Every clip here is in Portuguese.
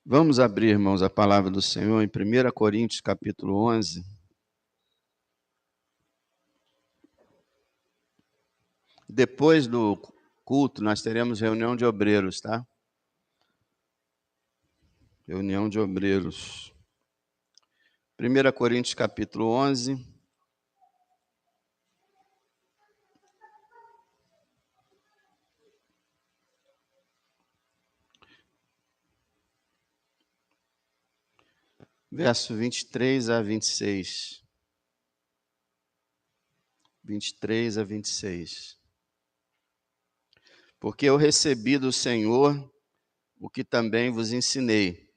Vamos abrir, irmãos, a palavra do Senhor em 1 Coríntios, capítulo 11. Depois do culto, nós teremos reunião de obreiros, tá? Reunião de obreiros. 1 Coríntios, capítulo 11. Verso 23 a 26. 23 a 26. Porque eu recebi do Senhor o que também vos ensinei,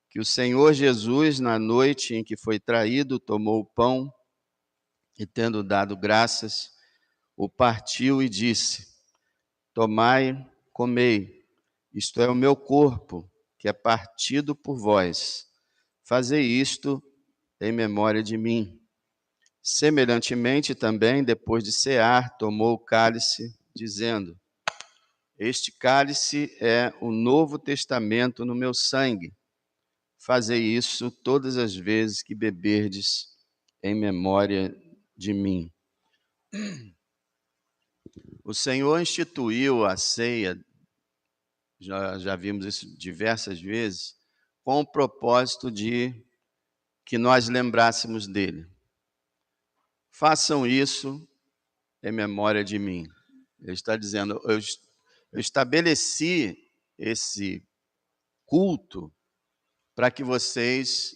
que o Senhor Jesus, na noite em que foi traído, tomou o pão e, tendo dado graças, o partiu e disse: Tomai, comei, isto é o meu corpo, que é partido por vós. Fazei isto em memória de mim. Semelhantemente também, depois de cear, tomou o cálice, dizendo: Este cálice é o novo testamento no meu sangue. Fazei isso todas as vezes que beberdes em memória de mim. O Senhor instituiu a ceia, já vimos isso diversas vezes, com o propósito de que nós lembrássemos dele. Façam isso em memória de mim. Ele está dizendo, eu estabeleci esse culto para que vocês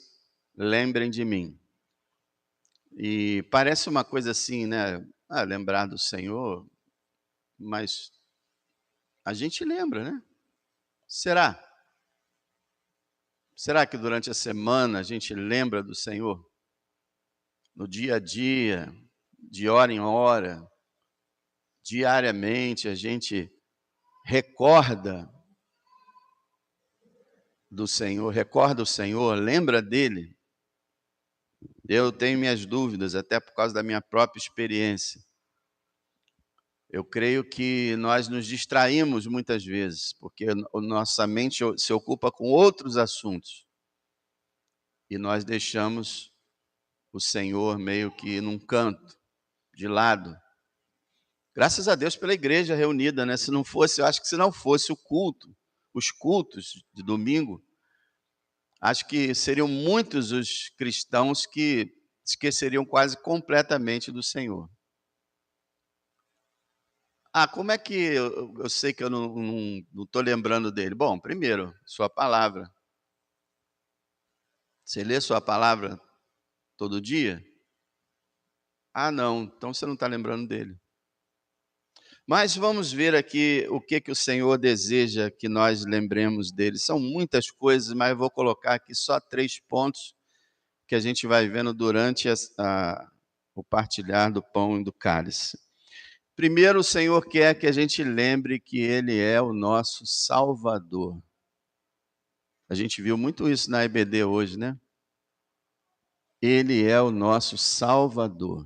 lembrem de mim. E parece uma coisa assim, né? Lembrar do Senhor, mas a gente lembra, né? Será? Será que durante a semana a gente lembra do Senhor? No dia a dia, de hora em hora, diariamente a gente recorda do Senhor, recorda o Senhor, lembra dele. Eu tenho minhas dúvidas, até por causa da minha própria experiência. Eu creio que nós nos distraímos muitas vezes, porque a nossa mente se ocupa com outros assuntos. E nós deixamos o Senhor meio que num canto, de lado. Graças a Deus pela igreja reunida, né? Se não fosse, eu acho que se não fosse o culto, os cultos de domingo, acho que seriam muitos os cristãos que esqueceriam quase completamente do Senhor. Como é que eu sei que eu não estou lembrando dele? Bom, primeiro, sua palavra. Você lê sua palavra todo dia? Não, então você não está lembrando dele. Mas vamos ver aqui o que o Senhor deseja que nós lembremos dele. São muitas coisas, mas eu vou colocar aqui só 3 pontos que a gente vai vendo durante o partilhar do pão e do cálice. Primeiro, o Senhor quer que a gente lembre que Ele é o nosso Salvador. A gente viu muito isso na EBD hoje, né? Ele é o nosso Salvador.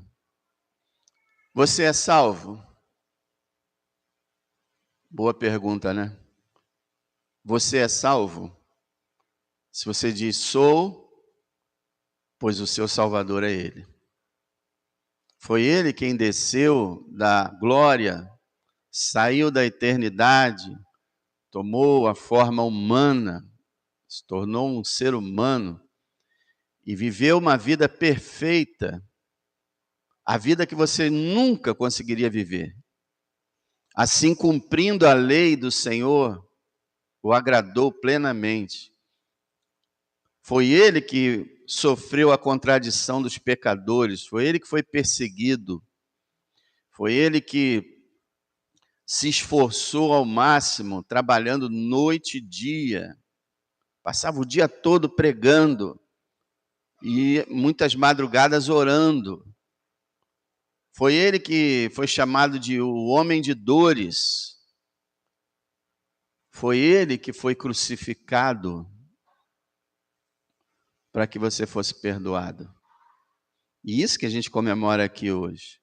Você é salvo? Boa pergunta, né? Você é salvo? Se você diz sou, pois o seu Salvador é Ele. Foi Ele quem desceu da glória, saiu da eternidade, tomou a forma humana, se tornou um ser humano e viveu uma vida perfeita, a vida que você nunca conseguiria viver. Assim, cumprindo a lei do Senhor, o agradou plenamente. Foi Ele que sofreu a contradição dos pecadores, foi Ele que foi perseguido, foi Ele que se esforçou ao máximo, trabalhando noite e dia, passava o dia todo pregando e muitas madrugadas orando. Foi Ele que foi chamado de o homem de dores, foi Ele que foi crucificado para que você fosse perdoado. E isso que a gente comemora aqui hoje.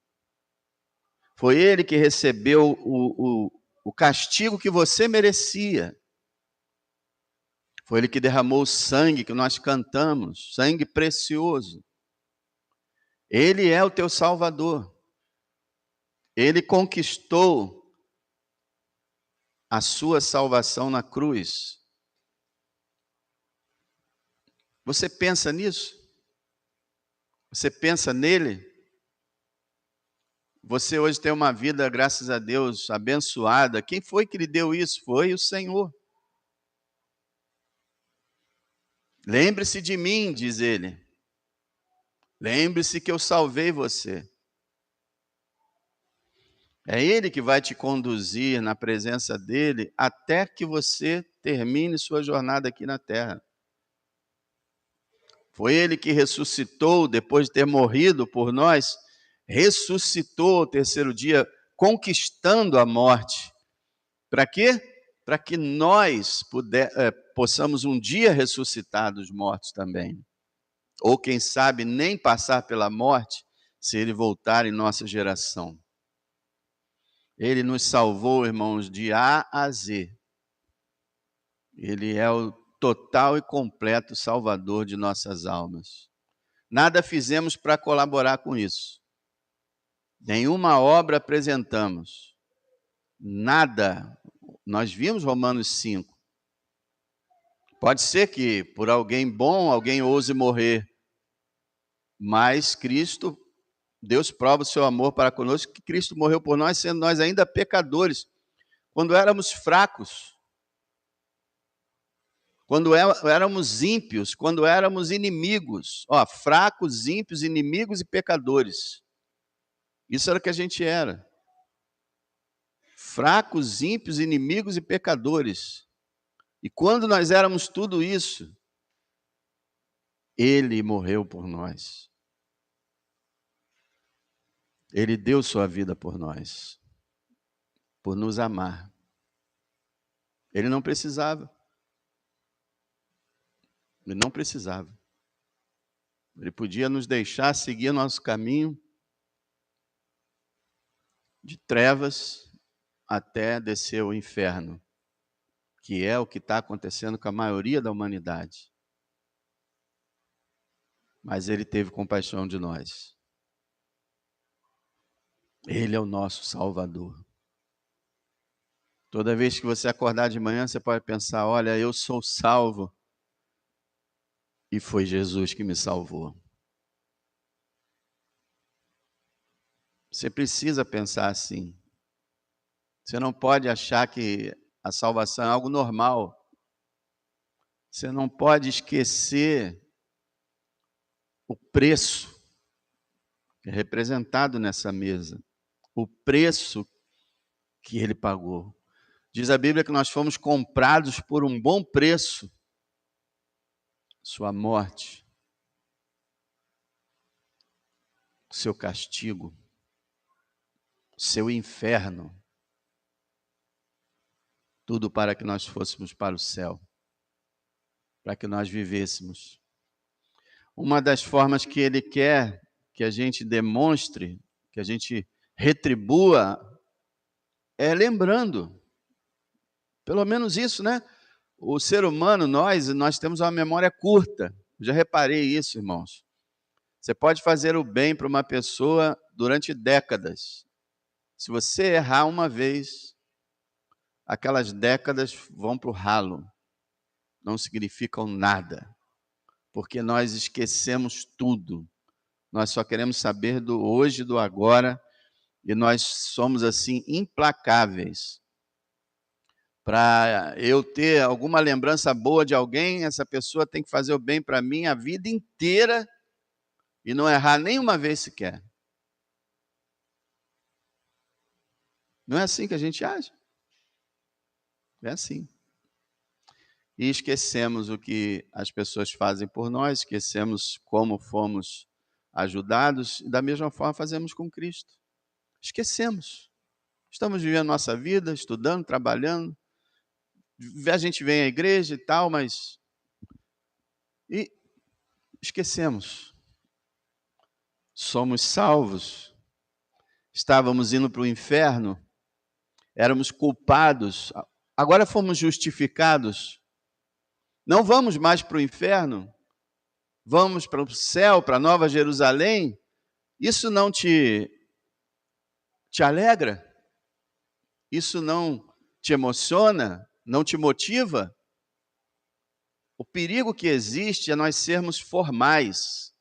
Foi Ele que recebeu o castigo que você merecia. Foi Ele que derramou o sangue que nós cantamos, sangue precioso. Ele é o teu Salvador. Ele conquistou a sua salvação na cruz. Você pensa nisso? Você pensa nele? Você hoje tem uma vida, graças a Deus, abençoada. Quem foi que lhe deu isso? Foi o Senhor. Lembre-se de mim, diz ele. Lembre-se que eu salvei você. É Ele que vai te conduzir na presença dEle até que você termine sua jornada aqui na terra. Foi Ele que ressuscitou depois de ter morrido por nós, ressuscitou ao terceiro dia, conquistando a morte. Para quê? Para que nós possamos um dia ressuscitar dos mortos também. Ou quem sabe nem passar pela morte, se Ele voltar em nossa geração. Ele nos salvou, irmãos, de A a Z. Ele é o total e completo Salvador de nossas almas. Nada fizemos para colaborar com isso. Nenhuma obra apresentamos. Nada. Nós vimos Romanos 5. Pode ser que por alguém bom, alguém ouse morrer. Mas Cristo, Deus prova o seu amor para conosco, que Cristo morreu por nós, sendo nós ainda pecadores. Quando éramos fracos, quando éramos ímpios, quando éramos inimigos, fracos, ímpios, inimigos e pecadores. Isso era o que a gente era. Fracos, ímpios, inimigos e pecadores. E quando nós éramos tudo isso, Ele morreu por nós. Ele deu sua vida por nós, por nos amar. Ele não precisava. Ele não precisava. Ele podia nos deixar seguir nosso caminho de trevas até descer ao inferno, que é o que está acontecendo com a maioria da humanidade. Mas Ele teve compaixão de nós. Ele é o nosso Salvador. Toda vez que você acordar de manhã, você pode pensar, olha, eu sou salvo. E foi Jesus que me salvou. Você precisa pensar assim. Você não pode achar que a salvação é algo normal. Você não pode esquecer o preço que é representado nessa mesa. O preço que Ele pagou. Diz a Bíblia que nós fomos comprados por um bom preço. Sua morte, seu castigo, seu inferno, tudo para que nós fôssemos para o céu, para que nós vivêssemos. Uma das formas que Ele quer que a gente demonstre, que a gente retribua, é lembrando. Pelo menos isso, né? O ser humano, nós temos uma memória curta. Já reparei isso, irmãos. Você pode fazer o bem para uma pessoa durante décadas. Se você errar uma vez, aquelas décadas vão para o ralo. Não significam nada. Porque nós esquecemos tudo. Nós só queremos saber do hoje, do agora. E nós somos assim implacáveis. Para eu ter alguma lembrança boa de alguém, essa pessoa tem que fazer o bem para mim a vida inteira e não errar nenhuma vez sequer. Não é assim que a gente age? É assim. E esquecemos o que as pessoas fazem por nós, esquecemos como fomos ajudados, e da mesma forma fazemos com Cristo. Esquecemos. Estamos vivendo nossa vida, estudando, trabalhando. A gente vem à igreja e tal, mas... E esquecemos. Somos salvos. Estávamos indo para o inferno. Éramos culpados. Agora fomos justificados. Não vamos mais para o inferno? Vamos para o céu, para a Nova Jerusalém? Isso não te alegra? Isso não te emociona? Não te motiva? O perigo que existe é nós sermos formais,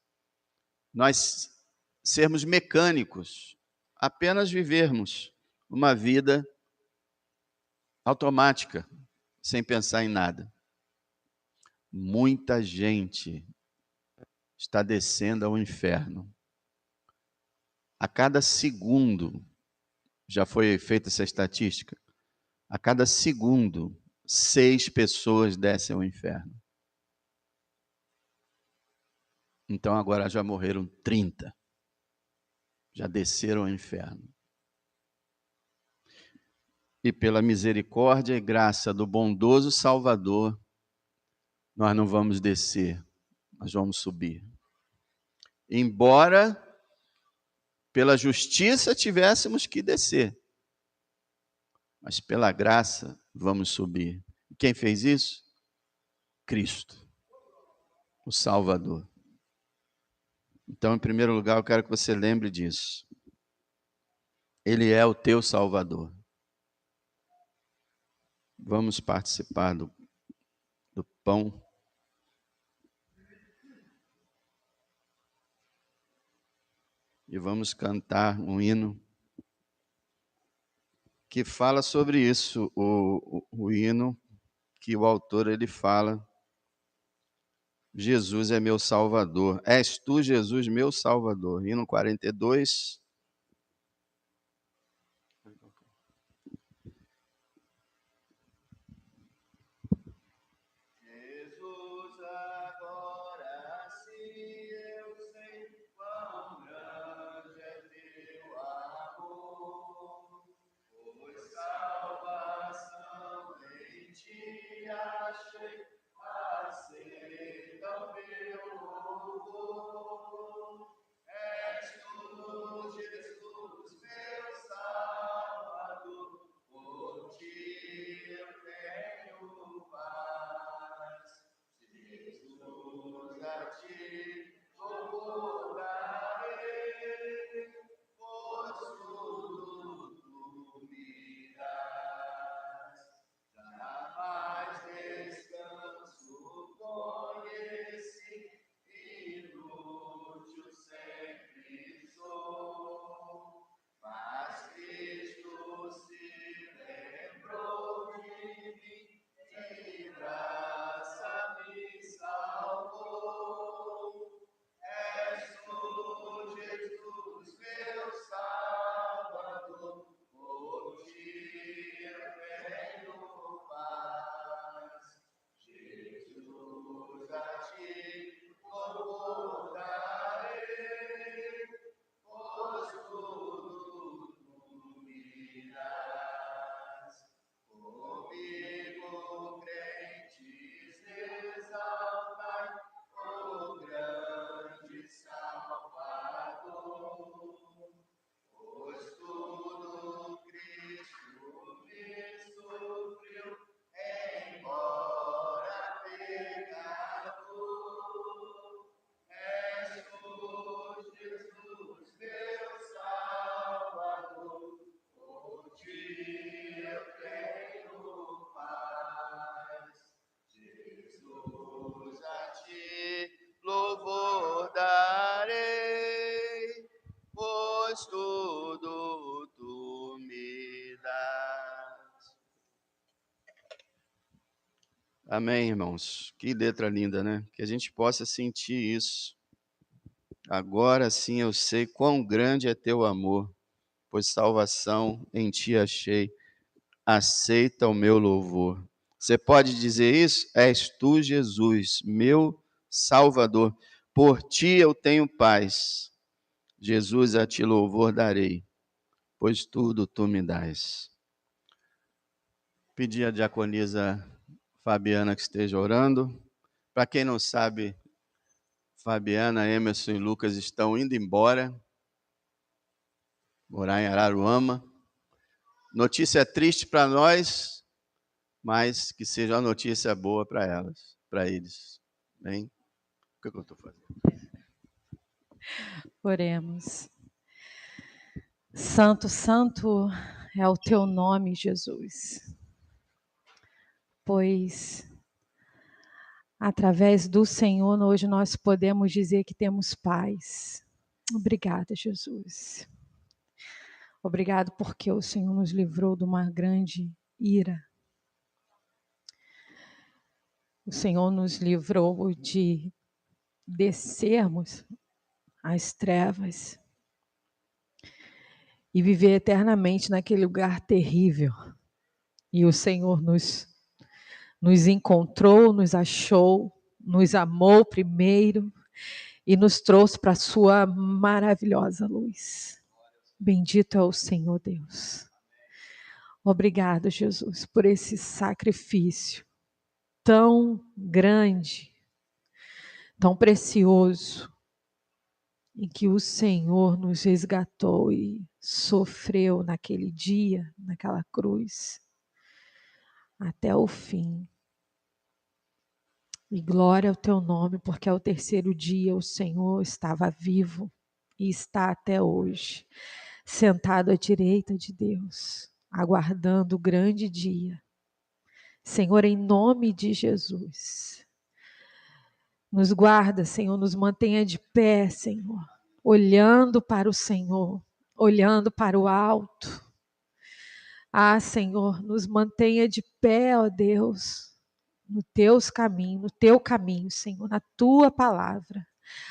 nós sermos mecânicos, apenas vivermos uma vida automática, sem pensar em nada. Muita gente está descendo ao inferno. A cada segundo, já foi feita essa estatística, a cada segundo, 6 pessoas descem ao inferno. Então agora já morreram 30. Já desceram ao inferno. E pela misericórdia e graça do bondoso Salvador, nós não vamos descer, nós vamos subir. Embora pela justiça tivéssemos que descer, mas pela graça vamos subir. E quem fez isso? Cristo, o Salvador. Então, em primeiro lugar, eu quero que você lembre disso. Ele é o teu Salvador. Vamos participar do pão. E vamos cantar um hino que fala sobre isso, o hino que o autor ele fala: Jesus é meu Salvador. És tu, Jesus, meu Salvador. Hino 42. Jesus, agora sim eu sei quão grande é teu amor, pois salvação em ti achei, aceita o meu louvor. És tu, Jesus, meu Salvador, por ti eu tenho paz. Jesus, a ti louvor darei, pois tudo tu me dás. Jamais descanso conheci, inútil sempre sou, mas Cristo se lembrou de mim, de graça me salvou. És tu, Jesus, meu Salvador, por ti eu tenho paz. Jesus, a ti louvor darei, pois tudo tu me dás. Comigo, crentes, exaltai o grande Salvador, pois tudo Cristo me sofreu, embora pecador. És tu, Jesus, meu Salvador, por ti eu tenho paz. Jesus, a ti louvor darei, pois tudo tu me dás. Amém, irmãos. Que letra linda, né? Que a gente possa sentir isso. Agora sim eu sei quão grande é teu amor, pois salvação em ti achei. Aceita o meu louvor. Você pode dizer isso? És tu, Jesus, meu Salvador. Por ti eu tenho paz. Jesus, a ti louvor darei, pois tudo tu me dás. Pedi à diaconisa Fabiana que esteja orando. Para quem não sabe, Fabiana, Emerson e Lucas estão indo embora, morar em Araruama. Notícia triste para nós, mas que seja uma notícia boa para elas. para eles. Bem, o que eu estou fazendo? Oremos. Santo, santo é o teu nome, Jesus. Pois através do Senhor hoje nós podemos dizer que temos paz. Obrigada, Jesus. Obrigado porque o Senhor nos livrou de uma grande ira. O Senhor nos livrou de descermos às trevas e viver eternamente naquele lugar terrível. E o Senhor nos encontrou, nos achou, nos amou primeiro e nos trouxe para a sua maravilhosa luz. Bendito é o Senhor Deus. Obrigado, Jesus, por esse sacrifício tão grande, tão precioso, em que o Senhor nos resgatou e sofreu naquele dia, naquela cruz, até o fim. E glória ao teu nome, porque ao terceiro dia o Senhor estava vivo e está até hoje, sentado à direita de Deus, aguardando o grande dia. Senhor, em nome de Jesus, nos guarda, Senhor, nos mantenha de pé, Senhor, olhando para o Senhor, olhando para o alto. Ah, Senhor, nos mantenha de pé, ó Deus, no teu caminho, Senhor, na tua palavra,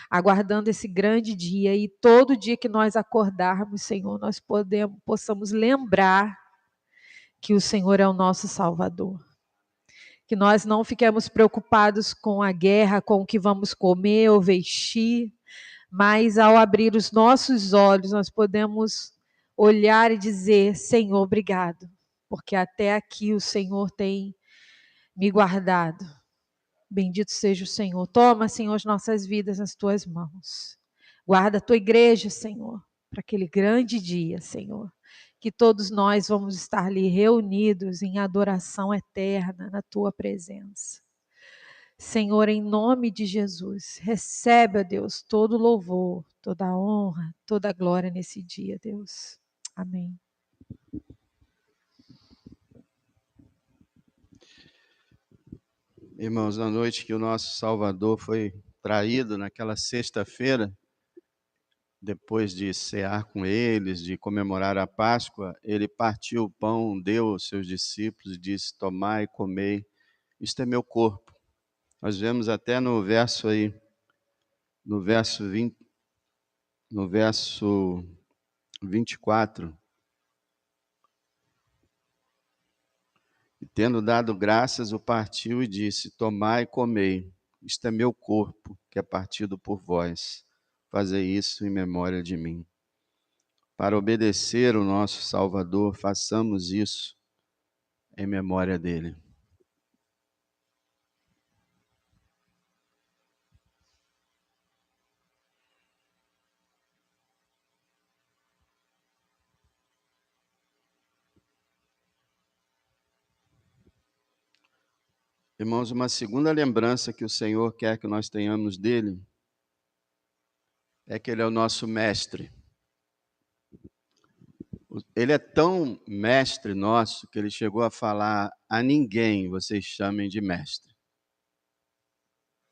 aguardando esse grande dia, e todo dia que nós acordarmos, Senhor, nós possamos lembrar que o Senhor é o nosso Salvador. Que nós não fiquemos preocupados com a guerra, com o que vamos comer ou vestir, mas ao abrir os nossos olhos, nós podemos olhar e dizer: Senhor, obrigado, porque até aqui o Senhor tem me guardado. Bendito seja o Senhor. Toma, Senhor, as nossas vidas nas tuas mãos. Guarda a tua igreja, Senhor, para aquele grande dia, Senhor, que todos nós vamos estar ali reunidos em adoração eterna na tua presença. Senhor, em nome de Jesus, recebe, ó Deus, todo louvor, toda a honra, toda a glória nesse dia, Deus. Amém. Irmãos, na noite que o nosso Salvador foi traído, naquela sexta-feira, depois de cear com eles, de comemorar a Páscoa, ele partiu o pão, deu aos seus discípulos e disse: tomai e comei, isto é meu corpo. Nós vemos até no verso aí, no verso 24, e tendo dado graças, o partiu e disse: tomai e comei, isto é meu corpo, que é partido por vós. Fazei isso em memória de mim. Para obedecer o nosso Salvador, façamos isso em memória dele. Irmãos, uma segunda lembrança que o Senhor quer que nós tenhamos dele é que ele é o nosso mestre. Ele é tão mestre nosso que ele chegou a falar: a ninguém vocês chamem de mestre,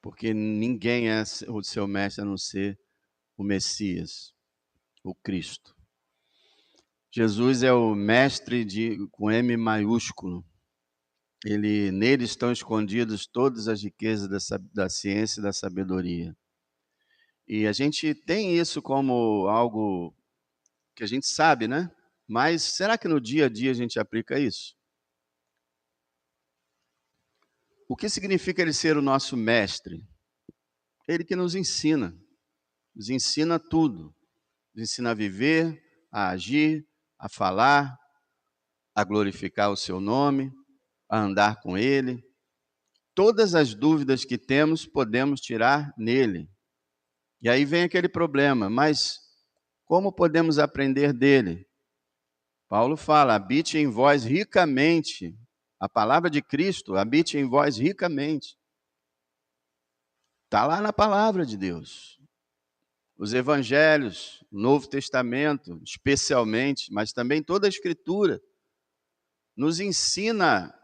porque ninguém é o seu mestre a não ser o Messias, o Cristo. Jesus é o mestre com M maiúsculo. Nele estão escondidas todas as riquezas da ciência e da sabedoria. E a gente tem isso como algo que a gente sabe, né? Mas será que no dia a dia a gente aplica isso? O que significa ele ser o nosso mestre? Ele que nos ensina tudo. Nos ensina a viver, a agir, a falar, a glorificar o seu nome, a andar com ele. Todas as dúvidas que temos, podemos tirar nele. E aí vem aquele problema, mas como podemos aprender dele? Paulo fala: habite em vós ricamente. A palavra de Cristo habite em vós ricamente. Está lá na palavra de Deus. Os evangelhos, o Novo Testamento, especialmente, mas também toda a Escritura, nos ensina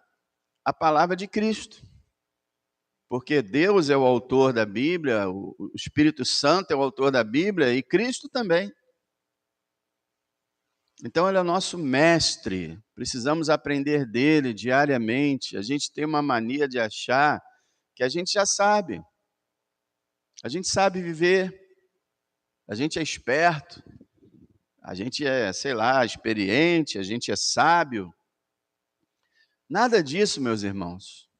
a palavra de Cristo. Porque Deus é o autor da Bíblia, o Espírito Santo é o autor da Bíblia e Cristo também. Então, ele é o nosso mestre, precisamos aprender dele diariamente. A gente tem uma mania de achar que a gente já sabe, a gente sabe viver, a gente é esperto, a gente é, sei lá, experiente, a gente é sábio. Nada disso, meus irmãos.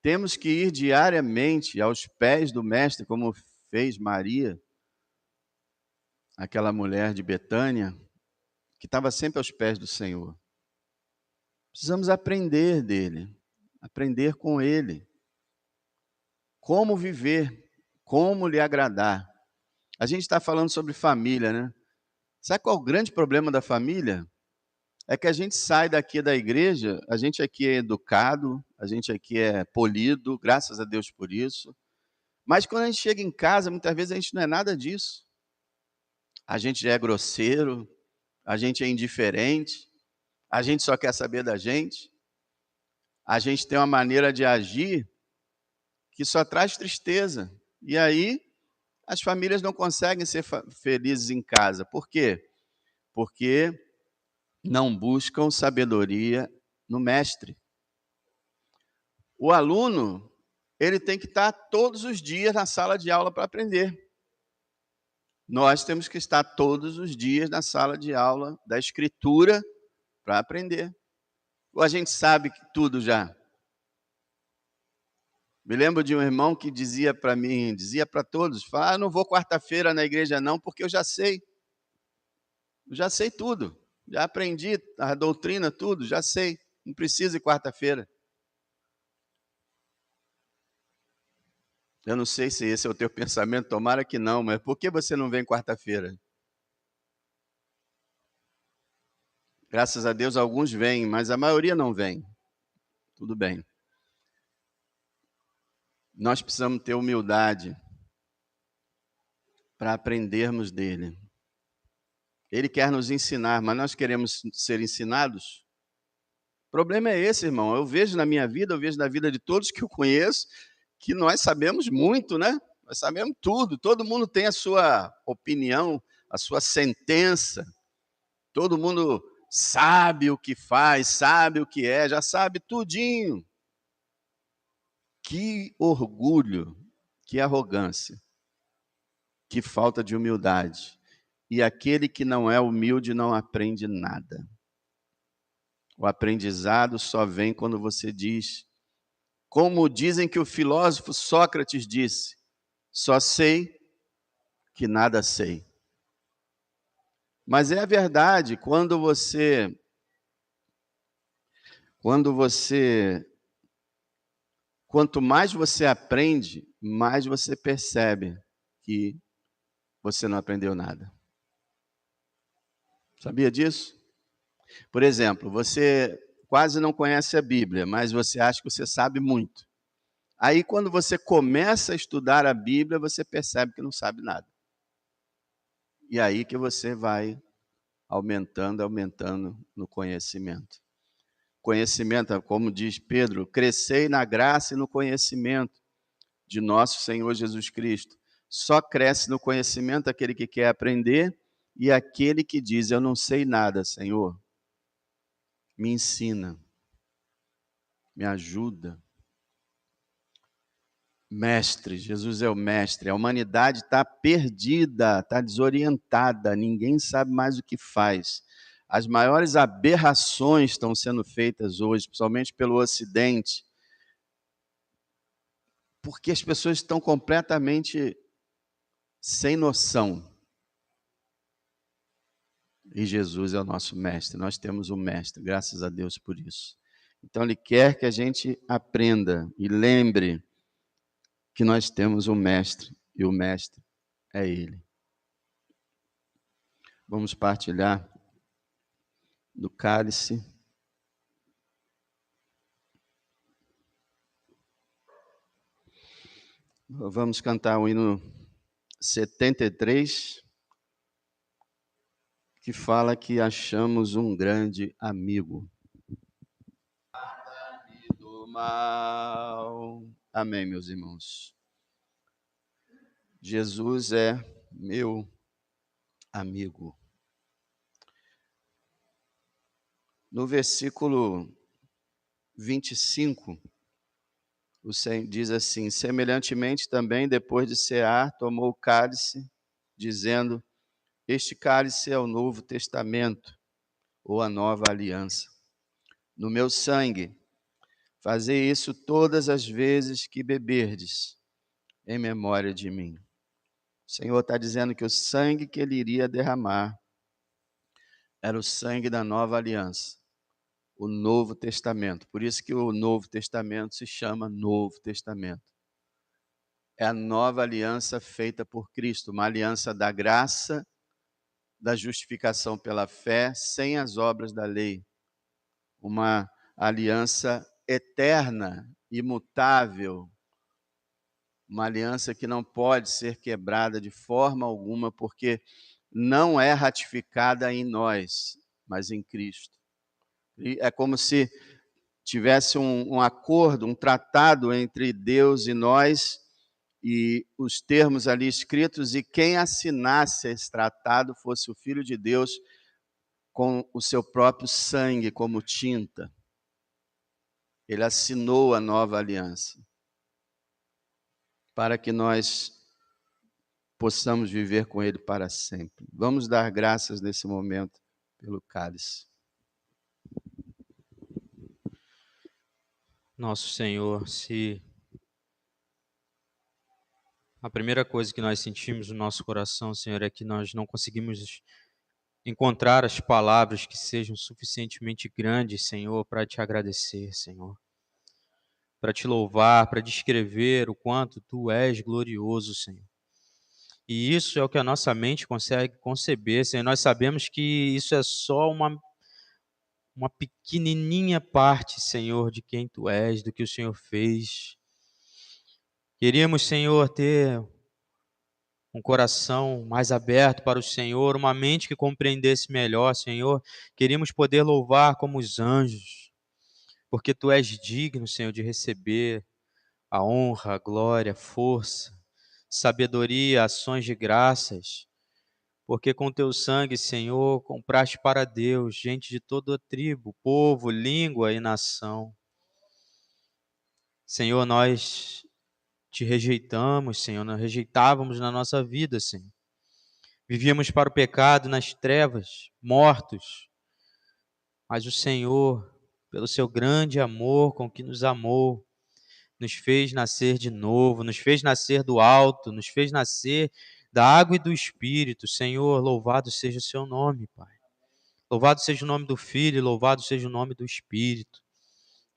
Temos que ir diariamente aos pés do mestre, como fez Maria, aquela mulher de Betânia, que estava sempre aos pés do Senhor. Precisamos aprender dele, aprender com ele. Como viver, como lhe agradar. A gente está falando sobre família, né? Sabe qual é o grande problema da família? É que a gente sai daqui da igreja, a gente aqui é educado, a gente aqui é polido, graças a Deus por isso. Mas quando a gente chega em casa, muitas vezes a gente não é nada disso. A gente já é grosseiro, a gente é indiferente, a gente só quer saber da gente. A gente tem uma maneira de agir que só traz tristeza. E aí as famílias não conseguem ser felizes em casa. Por quê? Porque não buscam sabedoria no mestre. O aluno, ele tem que estar todos os dias na sala de aula para aprender. Nós temos que estar todos os dias na sala de aula da escritura para aprender. Ou a gente sabe tudo já? Me lembro de um irmão que dizia para mim, dizia para todos, fala, não vou quarta-feira na igreja não, porque eu já sei tudo, já aprendi a doutrina, tudo, já sei, não preciso ir quarta-feira. Eu não sei se esse é o teu pensamento, tomara que não, mas por que você não vem quarta-feira? Graças a Deus alguns vêm, mas a maioria não vem. Tudo bem. Nós precisamos ter humildade para aprendermos dele. Ele quer nos ensinar, mas nós queremos ser ensinados? O problema é esse, irmão. Eu vejo na minha vida, eu vejo na vida de todos que eu conheço, que nós sabemos muito, né? Nós sabemos tudo. Todo mundo tem a sua opinião, a sua sentença. Todo mundo sabe o que faz, sabe o que é, já sabe tudinho. Que orgulho, que arrogância, que falta de humildade. E aquele que não é humilde não aprende nada. O aprendizado só vem quando você diz, como dizem que o filósofo Sócrates disse, só sei que nada sei. Mas é a verdade, quanto mais você aprende, mais você percebe que você não aprendeu nada. Sabia disso? Por exemplo, você quase não conhece a Bíblia, mas você acha que você sabe muito. Aí, quando você começa a estudar a Bíblia, você percebe que não sabe nada. E aí que você vai aumentando no conhecimento. Conhecimento, como diz Pedro, crescei na graça e no conhecimento de nosso Senhor Jesus Cristo. Só cresce no conhecimento aquele que quer aprender e aquele que diz, eu não sei nada, Senhor. Me ensina, me ajuda. Mestre, Jesus é o mestre. A humanidade está perdida, está desorientada, ninguém sabe mais o que faz. As maiores aberrações estão sendo feitas hoje, principalmente pelo Ocidente, porque as pessoas estão completamente sem noção. E Jesus é o nosso mestre, nós temos um mestre, graças a Deus por isso. Então, Ele quer que a gente aprenda e lembre que nós temos um mestre, e o mestre é Ele. Vamos partilhar do cálice. Vamos cantar o hino 73, que fala que achamos um grande amigo. Do mal. Amém, meus irmãos. Jesus é meu amigo. No versículo 25, o Senhor diz assim: semelhantemente também, depois de cear, tomou o cálice, dizendo: este cálice é o novo testamento, ou a nova aliança. No meu sangue, fazei isso todas as vezes que beberdes, em memória de mim. O Senhor está dizendo que o sangue que ele iria derramar era o sangue da nova aliança, o Novo Testamento. Por isso que o Novo Testamento se chama Novo Testamento. É a nova aliança feita por Cristo, uma aliança da graça, da justificação pela fé, sem as obras da lei. Uma aliança eterna, imutável, uma aliança que não pode ser quebrada de forma alguma, porque não é ratificada em nós, mas em Cristo. E é como se tivesse um acordo, um tratado entre Deus e nós, e os termos ali escritos, e quem assinasse esse tratado fosse o Filho de Deus com o seu próprio sangue como tinta. Ele assinou a nova aliança para que nós possamos viver com ele para sempre. Vamos dar graças nesse momento pelo cálice. Nosso Senhor, se a primeira coisa que nós sentimos no nosso coração, Senhor, é que nós não conseguimos encontrar as palavras que sejam suficientemente grandes, Senhor, para te agradecer, Senhor, para te louvar, para descrever o quanto tu és glorioso, Senhor. E isso é o que a nossa mente consegue conceber, Senhor. Nós sabemos que isso é só uma pequenininha parte, Senhor, de quem tu és, do que o Senhor fez. Queríamos, Senhor, ter um coração mais aberto para o Senhor, uma mente que compreendesse melhor, Senhor. Queríamos poder louvar como os anjos, porque tu és digno, Senhor, de receber a honra, a glória, a força, sabedoria, ações de graças. Porque com teu sangue, Senhor, compraste para Deus gente de toda tribo, povo, língua e nação. Senhor, nós te rejeitamos, Senhor, nós rejeitávamos na nossa vida, Senhor. Vivíamos para o pecado nas trevas, mortos. Mas o Senhor, pelo seu grande amor com que nos amou, nos fez nascer de novo, nos fez nascer do alto, nos fez nascer da água e do Espírito. Senhor, louvado seja o seu nome, Pai. Louvado seja o nome do Filho, louvado seja o nome do Espírito.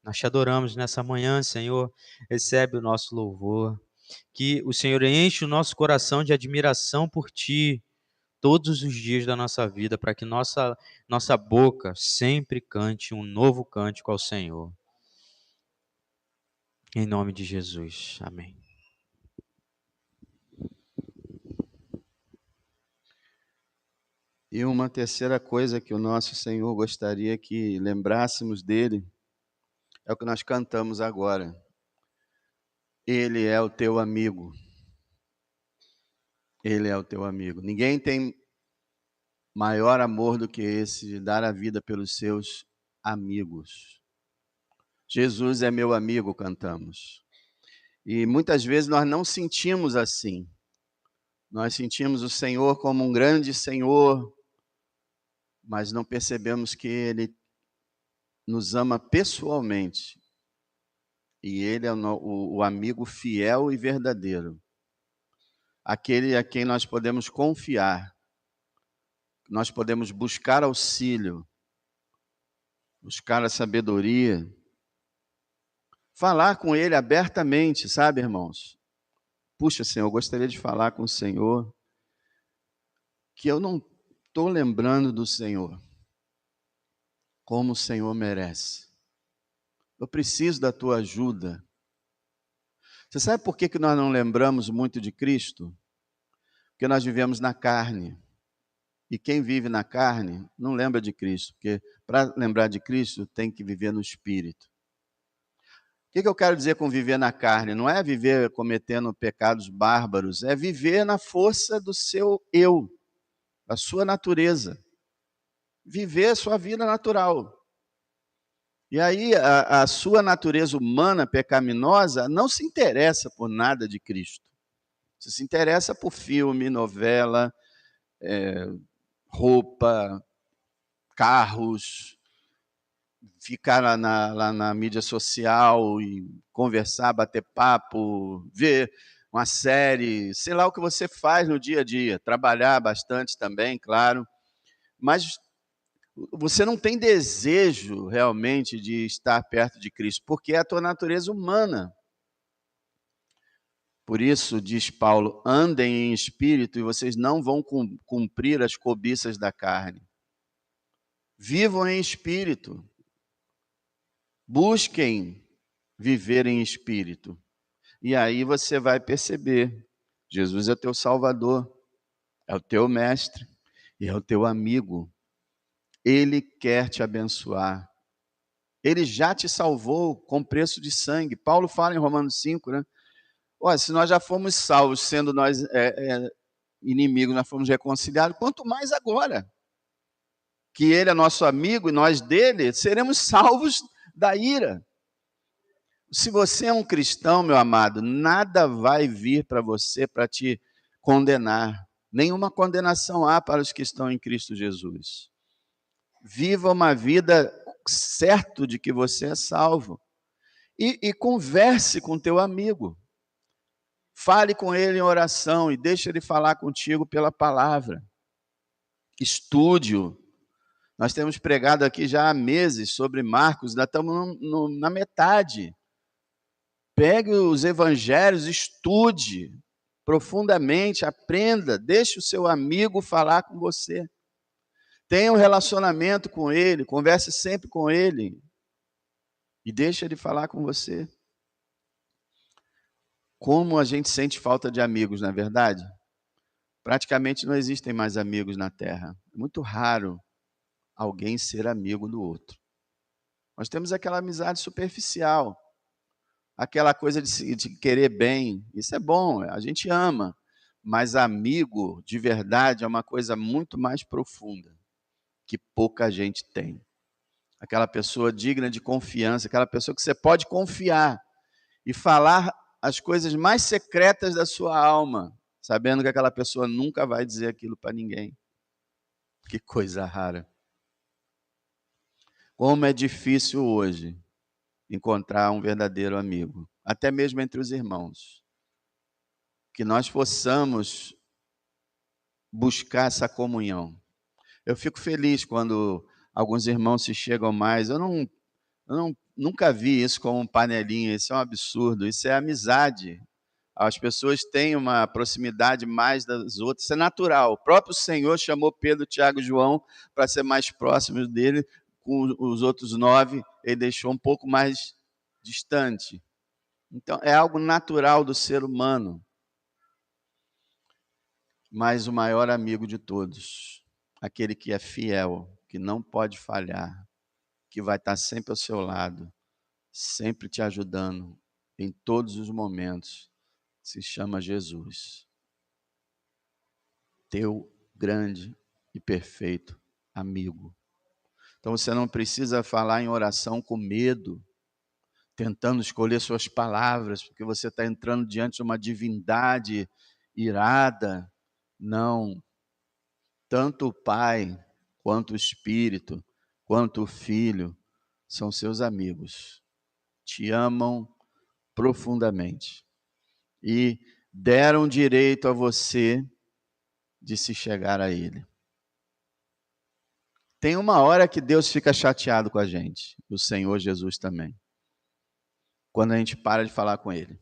Nós te adoramos nessa manhã, Senhor. Recebe o nosso louvor. Que o Senhor enche o nosso coração de admiração por Ti todos os dias da nossa vida, para que nossa boca sempre cante um novo cântico ao Senhor. Em nome de Jesus. Amém. E uma terceira coisa que o nosso Senhor gostaria que lembrássemos dele é o que nós cantamos agora. Ele é o teu amigo. Ele é o teu amigo. Ninguém tem maior amor do que esse de dar a vida pelos seus amigos. Jesus é meu amigo, cantamos. E muitas vezes nós não sentimos assim. Nós sentimos o Senhor como um grande Senhor, mas não percebemos que Ele nos ama pessoalmente. E Ele é o amigo fiel e verdadeiro. Aquele a quem nós podemos confiar. Nós podemos buscar auxílio, buscar a sabedoria, falar com Ele abertamente, sabe, irmãos? Puxa, Senhor, eu gostaria de falar com o Senhor, que eu não estou lembrando do Senhor como o Senhor merece. Eu preciso da tua ajuda. Você sabe por que nós não lembramos muito de Cristo? Porque nós vivemos na carne. E quem vive na carne não lembra de Cristo, porque para lembrar de Cristo tem que viver no Espírito. O que eu quero dizer com viver na carne? Não é viver cometendo pecados bárbaros, é viver na força do seu eu, da sua natureza. Viver a sua vida natural. E aí a sua natureza humana pecaminosa não se interessa por nada de Cristo. Você se interessa por filme, novela, roupa, carros, ficar lá na mídia social e conversar, bater papo, ver uma série, sei lá o que você faz no dia a dia, trabalhar bastante também, claro, mas você não tem desejo realmente de estar perto de Cristo, porque é a tua natureza humana. Por isso, diz Paulo, andem em espírito e vocês não vão cumprir as cobiças da carne. Vivam em espírito. Busquem viver em espírito. E aí você vai perceber, Jesus é teu Salvador, é o teu mestre e é o teu amigo. Ele quer te abençoar. Ele já te salvou com preço de sangue. Paulo fala em Romanos 5, né? Olha, se nós já fomos salvos, sendo nós inimigos, nós fomos reconciliados, quanto mais agora. Que ele é nosso amigo e nós dele, seremos salvos da ira. Se você é um cristão, meu amado, nada vai vir para você para te condenar. Nenhuma condenação há para os que estão em Cristo Jesus. Viva uma vida certo de que você é salvo. E converse com teu amigo. Fale com ele em oração e deixe ele falar contigo pela palavra. Estude-o. Nós temos pregado aqui já há meses sobre Marcos, ainda estamos na metade. Pegue os evangelhos, estude profundamente, aprenda, deixe o seu amigo falar com você. Tenha um relacionamento com ele, converse sempre com ele e deixe ele falar com você. Como a gente sente falta de amigos, não é verdade? Praticamente não existem mais amigos na Terra. É muito raro alguém ser amigo do outro. Nós temos aquela amizade superficial, aquela coisa de querer bem. Isso é bom, a gente ama. Mas amigo de verdade é uma coisa muito mais profunda, que pouca gente tem. Aquela pessoa digna de confiança, aquela pessoa que você pode confiar e falar as coisas mais secretas da sua alma, sabendo que aquela pessoa nunca vai dizer aquilo para ninguém. Que coisa rara. Como é difícil hoje encontrar um verdadeiro amigo, até mesmo entre os irmãos. Que nós possamos buscar essa comunhão. Eu fico feliz quando alguns irmãos se chegam mais. Eu nunca vi isso como um panelinha, isso é um absurdo, isso é amizade. As pessoas têm uma proximidade mais das outras, isso é natural. O próprio Senhor chamou Pedro, Tiago e João para ser mais próximos dele, com os outros 9, ele deixou um pouco mais distante. Então, é algo natural do ser humano. Mas o maior amigo de todos, aquele que é fiel, que não pode falhar, que vai estar sempre ao seu lado, sempre te ajudando em todos os momentos, se chama Jesus. Teu grande e perfeito amigo. Então você não precisa falar em oração com medo, tentando escolher suas palavras, porque você está entrando diante de uma divindade irada. Não. Tanto o Pai, quanto o Espírito, quanto o Filho, são seus amigos. Te amam profundamente. E deram direito a você de se chegar a Ele. Tem uma hora que Deus fica chateado com a gente, o Senhor Jesus também, quando a gente para de falar com Ele.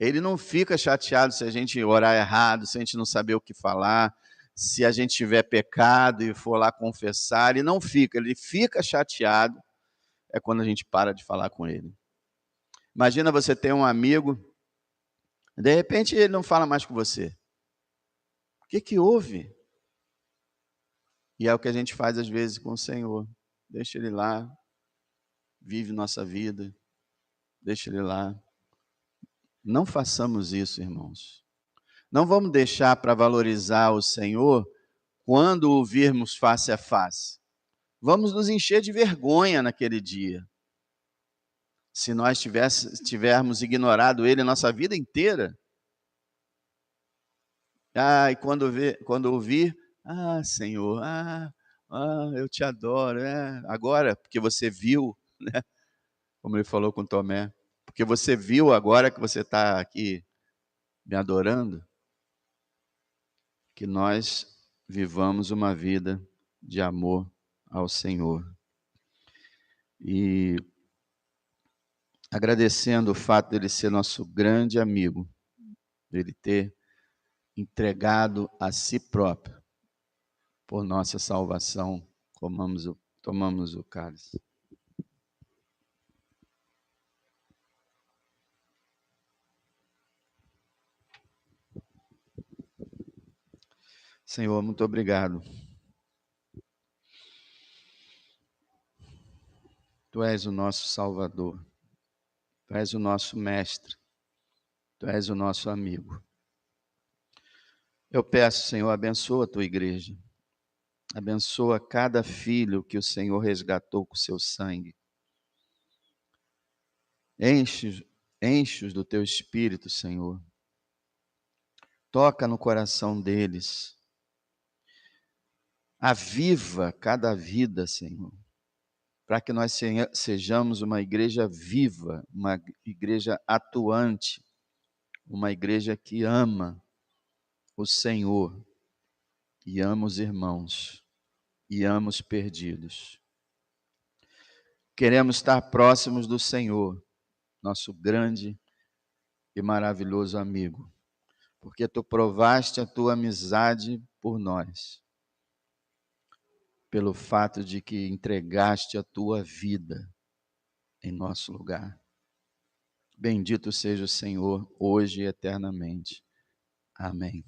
Ele não fica chateado se a gente orar errado, se a gente não saber o que falar, se a gente tiver pecado e for lá confessar. Ele não fica, ele fica chateado quando a gente para de falar com Ele. Imagina você ter um amigo, de repente ele não fala mais com você. O que que houve? E é o que a gente faz às vezes com o Senhor. Deixa Ele lá, vive nossa vida, deixa Ele lá. Não façamos isso, irmãos. Não vamos deixar para valorizar o Senhor quando o virmos face a face. Vamos nos encher de vergonha naquele dia. Se nós tivermos ignorado Ele a nossa vida inteira. E quando ouvir, Senhor, eu te adoro. Agora, porque você viu, né? Como ele falou com Tomé, porque você viu agora que você está aqui me adorando, que nós vivamos uma vida de amor ao Senhor. E agradecendo o fato dele ser nosso grande amigo, dele ter entregado a si próprio por nossa salvação, tomamos o cálice. Senhor, muito obrigado. Tu és o nosso Salvador. Tu és o nosso mestre. Tu és o nosso amigo. Eu peço, Senhor, abençoa a tua igreja. Abençoa cada filho que o Senhor resgatou com seu sangue. Enche-os do teu espírito, Senhor. Toca no coração deles. Aviva cada vida, Senhor, para que nós sejamos uma igreja viva, uma igreja atuante, uma igreja que ama o Senhor e ama os irmãos e ama os perdidos. Queremos estar próximos do Senhor, nosso grande e maravilhoso amigo, porque tu provaste a tua amizade por nós, pelo fato de que entregaste a tua vida em nosso lugar. Bendito seja o Senhor, hoje e eternamente. Amém.